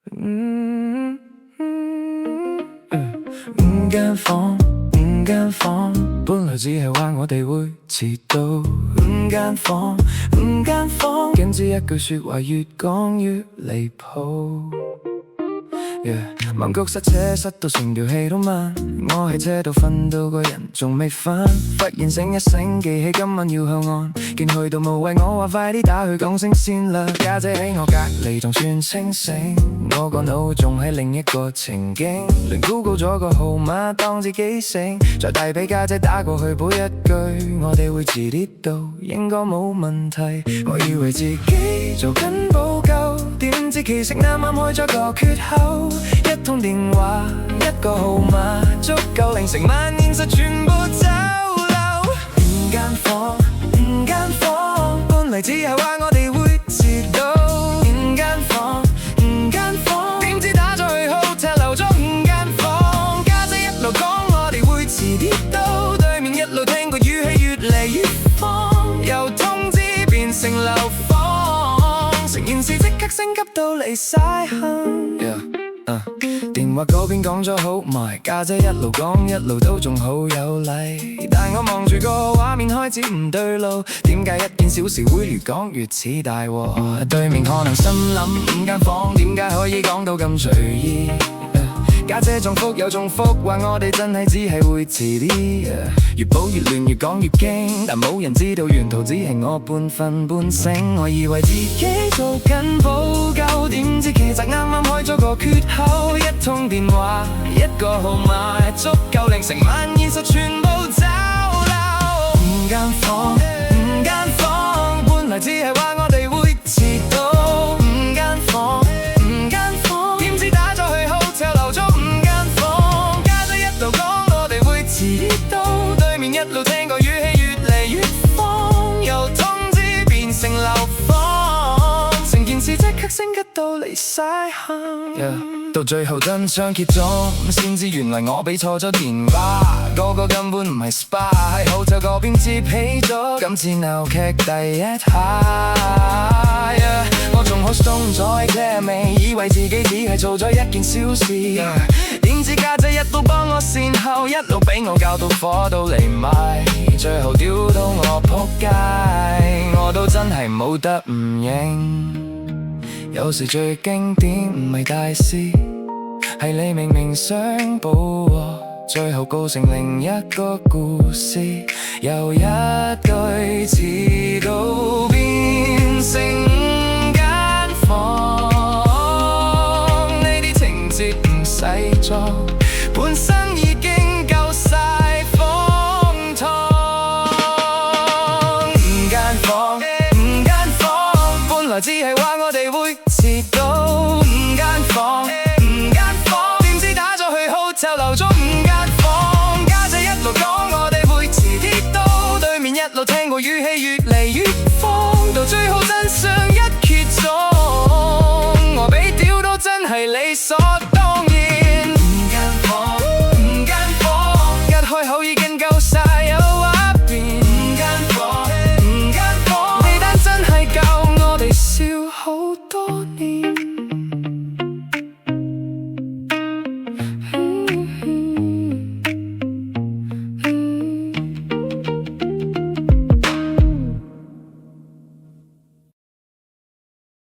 五間房，本來只係話我哋會遲到。五間房，竟知一句說話越講越離譜。曼谷塞車塞到成條氣都慢，我喺車度瞓到個人仲未返，忽然醒一醒記起今晚要向岸，見去到無謂我話快啲打去講聲先啦。家姐喺我隔離仲算清醒，我個腦仲喺另一個情景，連 Google 咗個號碼當自己醒，再遞俾家姐打過去補一句我哋會遲啲到，應該冇問題。我以為自己做緊補救，點知其實啱啱開咗個缺口，一通電話一個號碼足夠令成晚現實全部走漏。五間房，本嚟只係話我哋會遲到。五間房，點知打咗去 hotel 留咗五間房，家姐一路講我哋會遲啲到，對面一路聽個語氣越嚟越慌，由通知變成流放，成件事即刻升級到離晒譜。電話嗰邊講咗好埋，家姐一路講一路都仲好有禮，但我望住個畫面開始唔對路，點解一件小事會越講越似大禍？對面可能心諗五間房點解可以講到咁隨意？家姐仲覆又仲覆，話我哋真係只係會遲啲，越補越亂越講越驚，但冇人知道沿途只係我半瞓半醒。我以為自己做緊補救，點知其實啱啱開咗個缺口，一通電話一個號碼足夠令成晚現實全部走漏。五間房，本來只係話我哋會遲到。五間房，點知打咗去 hotel 留咗五間房，家姐一路講我哋會遲啲到，對面一路聽個語氣越嚟越慌，由通知變成流放，成件事即刻升級到離晒譜。到最後真相揭盅，先知原來我俾錯咗電話，嗰個根本唔係 SPA， 喺 hotel 嗰邊接起咗，今次鬧劇第一下。我仲好鬆咗 clear 未，以為自己只係做咗一件小事，點知家姐一路幫我善後，一路俾我教到火到嚟埋，最後屌到我仆街，我都真係冇得唔認。有時最經典唔係大師，係你明明想補鑊，最後告成另一個故事，由一句遲到變成五間房，呢啲情節唔使裝，本身已經夠晒荒唐。五間房，本來只係話我哋會遲到。